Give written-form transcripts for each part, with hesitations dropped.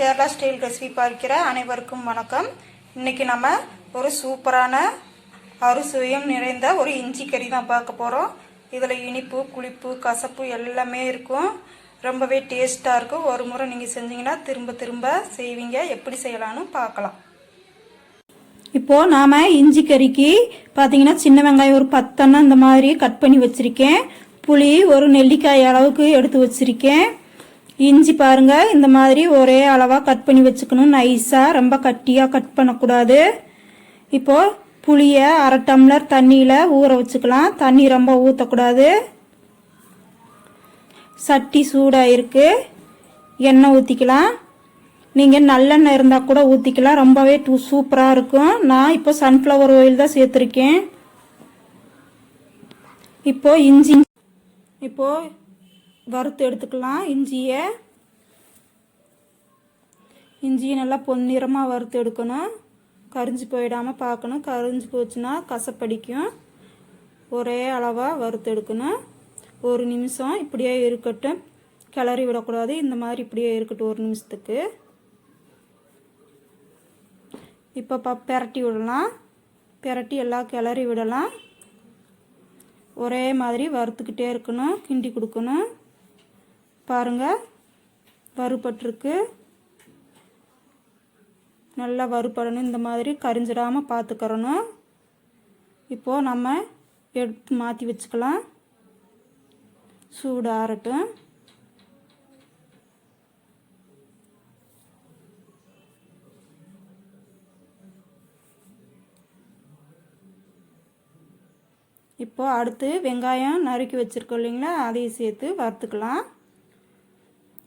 Kerala style recipe பார்க்கிற அனைவருக்கும் வணக்கம். இன்னைக்கு நம்ம ஒரு சூப்பரான அறுசுவையும் நிறைந்த ஒரு இஞ்சி கறி தான் பார்க்க போகிறோம். இதில் இனிப்பு, புளிப்பு, கசப்பு எல்லாமே இருக்கும். ரொம்பவே டேஸ்ட்டாக இருக்கும். ஒரு முறை நீங்கள் செஞ்சீங்கன்னா திரும்ப திரும்ப செய்வீங்க. எப்படி செய்யலான்னு பார்க்கலாம். இப்போது நாம் இஞ்சி கறிக்கு பார்த்தீங்கன்னா சின்ன வெங்காயம் ஒரு 10 இந்த மாதிரி கட் பண்ணி வச்சுருக்கேன். புளி ஒரு நெல்லிக்காய் அளவுக்கு எடுத்து வச்சுருக்கேன். இஞ்சி பாருங்க, இந்த மாதிரி ஒரே அளவாக கட் பண்ணி வச்சுக்கணும். நைஸாக, ரொம்ப கட்டியாக கட் பண்ணக்கூடாது. இப்போது புளியை 1/2 டம்ளர் தண்ணியில் ஊற வச்சுக்கலாம். தண்ணி ரொம்ப ஊற்றக்கூடாது. சட்டி சூடாக இருக்கு. எண்ணெய் ஊற்றிக்கலாம். நீங்கள் நல்லெண்ணெய் இருந்தால் கூட ஊற்றிக்கலாம். ரொம்பவே சூப்பராக இருக்கும். நான் இப்போ சன்ஃப்ளவர் ஆயில் தான் சேர்த்துருக்கேன். இப்போது வறுத்து எடுத்துக்கலாம். இஞ்சியை நல்லா பொன்னிறமாக வறுத்து எடுக்கணும். கரிஞ்சு போயிடாமல் பார்க்கணும். கரிஞ்சு போச்சுன்னா கசப்படிக்கும். ஒரே அளவாக வறுத்து எடுக்கணும். 1 நிமிஷம் இப்படியே இருக்கட்டும். கிளறி விடக்கூடாது. இந்த மாதிரி இப்படியே இருக்கட்டும் 1 நிமிஷத்துக்கு. இப்போ பெரட்டி விடலாம். பெரட்டி எல்லாம் கிளறி விடலாம். ஒரே மாதிரி வறுத்துக்கிட்டே இருக்கணும். கிண்டி கொடுக்கணும். பாருங்கள், வறுபட்டிருக்கு. நல்லா வறுபடணும். இந்த மாதிரி கரிஞ்சிடாமல் பார்த்துக்கிறணும். இப்போது நம்ம எடுத்து மாற்றி வச்சுக்கலாம். சூடு ஆறட்டும். இப்போது அடுத்து வெங்காயம் நறுக்கி வச்சுருக்கோம் இல்லைங்களா, அதையும் சேர்த்து வறுத்துக்கலாம்.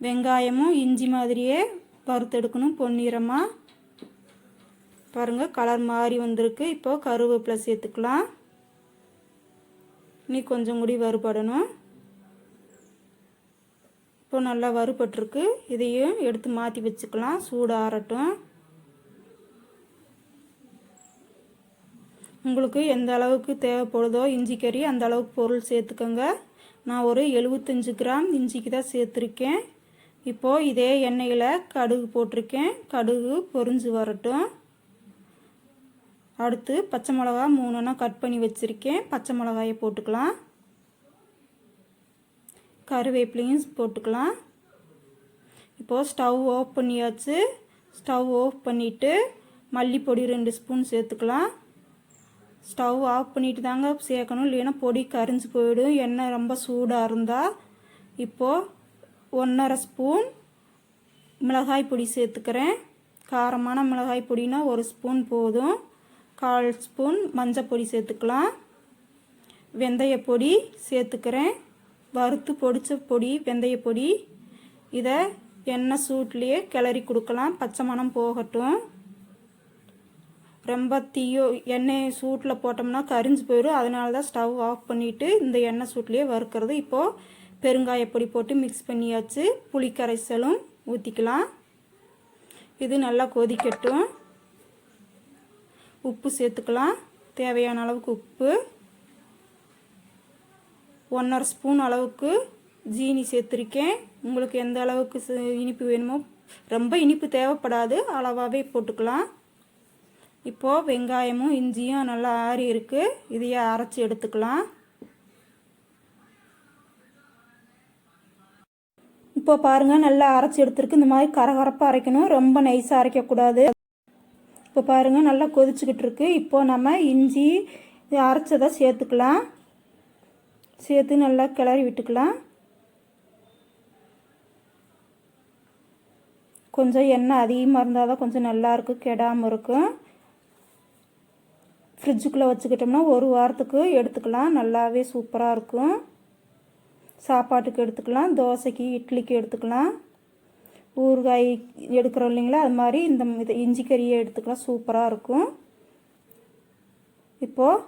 வெங்காயமும் இஞ்சி மாதிரியே வறுத்தெடுக்கணும் பொன்னிறமாக. பாருங்கள், கலர் மாறி வந்திருக்கு. இப்போது கருவேப்பிலை சேர்த்துக்கலாம். நீ கொஞ்சம் கூடி வறுபடணும். இப்போ நல்லா வறுபட்டிருக்கு. இதையும் எடுத்து மாற்றி வச்சுக்கலாம். சூடு ஆறட்டும். உங்களுக்கு எந்த அளவுக்கு தேவைப்படுதோ இஞ்சி கறி அந்த அளவுக்கு பொருள் சேர்த்துக்கோங்க. நான் ஒரு 75 கிராம் இஞ்சிக்கு தான் சேர்த்துருக்கேன். இப்போது இதே எண்ணெயில் கடுகு போட்டிருக்கேன். கடுகு பொரிஞ்சு வரட்டும். அடுத்து பச்சை மிளகா 3 கட் பண்ணி வச்சுருக்கேன். பச்சை மிளகாயை போட்டுக்கலாம். கருவேப்பிலையும் போட்டுக்கலாம். இப்போது ஸ்டவ் ஆஃப் பண்ணியாச்சு. ஸ்டவ் ஆஃப் பண்ணிவிட்டு மல்லிப்பொடி 2 ஸ்பூன் சேர்த்துக்கலாம். ஸ்டவ் ஆஃப் பண்ணிட்டு தாங்க சேர்க்கணும், இல்லைன்னா பொடி கரிஞ்சு போயிடும் எண்ணெய் ரொம்ப சூடாக இருந்தால். இப்போது 1/2 ஸ்பூன் மிளகாய் பொடி சேர்த்துக்கிறேன். காரமான மிளகாய் பொடினா 1 ஸ்பூன் போதும். 1/4 ஸ்பூன் மஞ்சள் பொடி சேர்த்துக்கலாம். வெந்தய பொடி சேர்த்துக்கிறேன். வறுத்து பொடிச்ச பொடி வெந்தய பொடி. இதை எண்ணெய் சூட்லேயே கிளறி கொடுக்கலாம். பச்சை மணம் போகட்டும். ரொம்ப எண்ணெய் சூட்டில் போட்டோம்னா கரிஞ்சு போயிடும். அதனால தான் ஸ்டவ் ஆஃப் பண்ணிவிட்டு இந்த எண்ணெய் சூட்லேயே வறுக்கிறது. இப்போது பெருங்காயப்பொடி போட்டு மிக்ஸ் பண்ணியாச்சு. புளி கரைசலும் ஊற்றிக்கலாம். இது நல்லா கொதிக்கட்டும். உப்பு சேர்த்துக்கலாம். தேவையான அளவுக்கு உப்பு. 1/2 ஸ்பூன் அளவுக்கு ஜீனி சேர்த்துருக்கேன். உங்களுக்கு எந்த அளவுக்கு இனிப்பு வேணுமோ, ரொம்ப இனிப்பு தேவைப்படாது, அளவாகவே போட்டுக்கலாம். இப்போது வெங்காயமும் இஞ்சியும் நல்லா ஆறி இருக்குது. இதையே அரைச்சி எடுத்துக்கலாம். இப்போ பாருங்கள், நல்லா அரைச்சி எடுத்துருக்கு. இந்த மாதிரி கரகரப்பாக அரைக்கணும். ரொம்ப நைஸாக அரைக்கக்கூடாது. இப்போ பாருங்கள், நல்லா கொதிச்சுக்கிட்டு இருக்கு. இப்போது நம்ம இஞ்சி அரைச்சதை சேர்த்துக்கலாம். சேர்த்து நல்லா கிளறி விட்டுக்கலாம். கொஞ்சம் எண்ணெய் அதிகமாக இருந்தால் தான் கொஞ்சம் நல்லாயிருக்கும், கெடாமல் இருக்கும். ஃப்ரிட்ஜுக்குள்ளே வச்சுக்கிட்டோம்னா 1 வாரத்துக்கு எடுத்துக்கலாம். நல்லாவே சூப்பராக இருக்கும். சாப்பாட்டுக்கு எடுத்துக்கலாம், தோசைக்கு இட்லிக்கு எடுத்துக்கலாம். ஊறுகாய் எடுக்கிறோம் இல்லைங்களா, அது மாதிரி இந்த இஞ்சி கறியை எடுத்துக்கலாம். சூப்பராக இருக்கும். இப்போது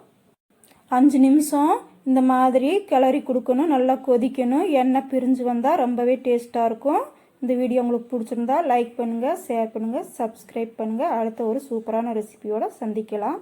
5 நிமிஷம் இந்த மாதிரி கிளறி கொடுக்கணும். நல்லா கொதிக்கணும். எண்ணெய் பிரிஞ்சு வந்தால் ரொம்பவே டேஸ்ட்டாக இருக்கும். இந்த வீடியோ உங்களுக்கு பிடிச்சிருந்தா லைக் பண்ணுங்கள், ஷேர் பண்ணுங்கள், சப்ஸ்கிரைப் பண்ணுங்கள். அடுத்த ஒரு சூப்பரான ரெசிபியோடு சந்திக்கலாம்.